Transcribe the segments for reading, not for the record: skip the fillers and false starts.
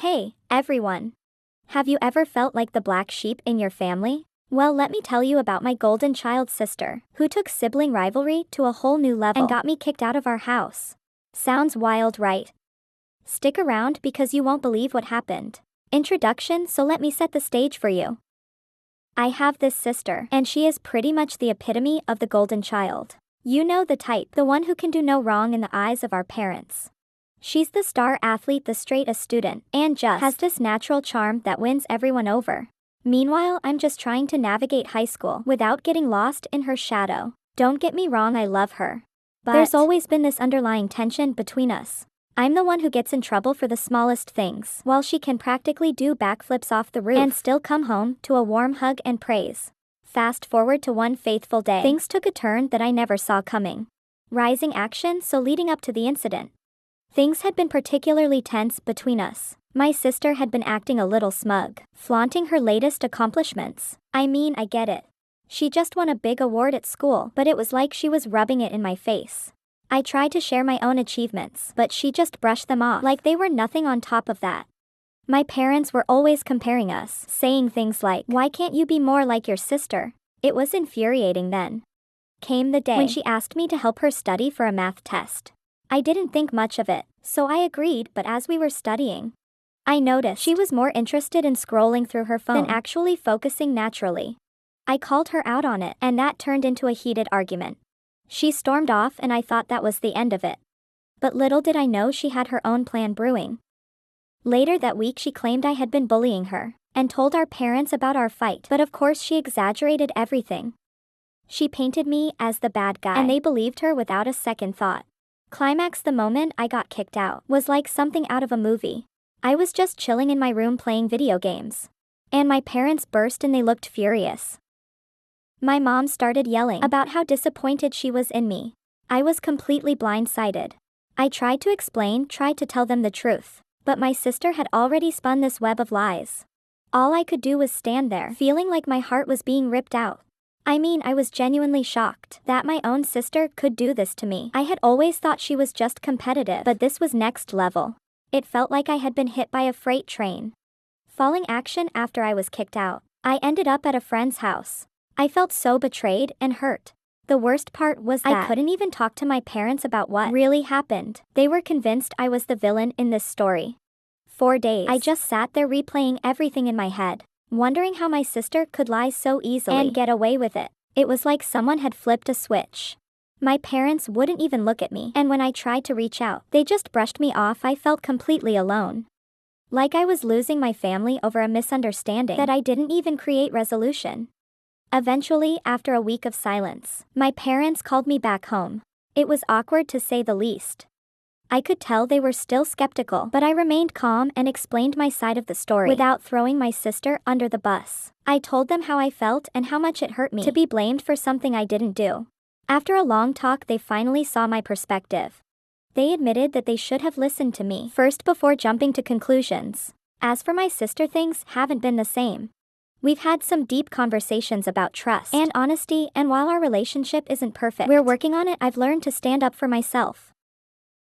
Hey, everyone. Have you ever felt like the black sheep in your family? Well, let me tell you about my golden child sister, who took sibling rivalry to a whole new level and got me kicked out of our house. Sounds wild, right? Stick around because you won't believe what happened. Introduction, so let me set the stage for you. I have this sister, and she is pretty much the epitome of the golden child. You know the type, the one who can do no wrong in the eyes of our parents. She's the star athlete, the straight A student, and just has this natural charm that wins everyone over. Meanwhile, I'm just trying to navigate high school without getting lost in her shadow. Don't get me wrong, I love her. But there's always been this underlying tension between us. I'm the one who gets in trouble for the smallest things, while she can practically do backflips off the roof and still come home to a warm hug and praise. Fast forward to one fateful day. Things took a turn that I never saw coming. Rising action, so leading up to the incident, things had been particularly tense between us. My sister had been acting a little smug, flaunting her latest accomplishments. I mean, I get it. She just won a big award at school, but it was like she was rubbing it in my face. I tried to share my own achievements, but she just brushed them off like they were nothing on top of that. My parents were always comparing us, saying things like, "Why can't you be more like your sister?" It was infuriating. Then came the day when she asked me to help her study for a math test. I didn't think much of it, so I agreed, but as we were studying, I noticed she was more interested in scrolling through her phone than actually focusing naturally. I called her out on it, and that turned into a heated argument. She stormed off, and I thought that was the end of it. But little did I know she had her own plan brewing. Later that week, she claimed I had been bullying her, and told our parents about our fight, but of course she exaggerated everything. She painted me as the bad guy, and they believed her without a second thought. Climax: the moment I got kicked out was like something out of a movie. I was just chilling in my room playing video games, and my parents burst in. They looked furious. My mom started yelling about how disappointed she was in me. I was completely blindsided. I tried to explain, tried to tell them the truth, but my sister had already spun this web of lies. All I could do was stand there, feeling like my heart was being ripped out. I mean, I was genuinely shocked that my own sister could do this to me. I had always thought she was just competitive, but this was next level. It felt like I had been hit by a freight train. Falling action: after I was kicked out, I ended up at a friend's house. I felt so betrayed and hurt. The worst part was that I couldn't even talk to my parents about what really happened. They were convinced I was the villain in this story. For days, I just sat there replaying everything in my head, wondering how my sister could lie so easily and get away with it. It was like someone had flipped a switch. My parents wouldn't even look at me, and when I tried to reach out, they just brushed me off. I felt completely alone. Like I was losing my family over a misunderstanding that I didn't even create resolution. Eventually, after a week of silence, my parents called me back home. It was awkward to say the least. I could tell they were still skeptical, but I remained calm and explained my side of the story without throwing my sister under the bus. I told them how I felt and how much it hurt me to be blamed for something I didn't do. After a long talk, they finally saw my perspective. They admitted that they should have listened to me first before jumping to conclusions. As for my sister, things haven't been the same. We've had some deep conversations about trust and honesty, and while our relationship isn't perfect, we're working on it. I've learned to stand up for myself.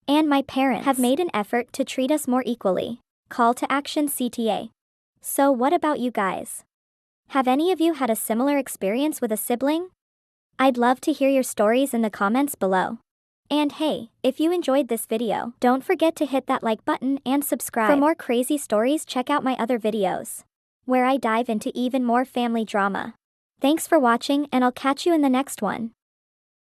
And my parents have made an effort to treat us more equally. Call to action, CTA. So what about you guys? Have any of you had a similar experience with a sibling? I'd love to hear your stories in the comments below. And hey, if you enjoyed this video, don't forget to hit that like button and subscribe. For more crazy stories, check out my other videos, where I dive into even more family drama. Thanks for watching, and I'll catch you in the next one.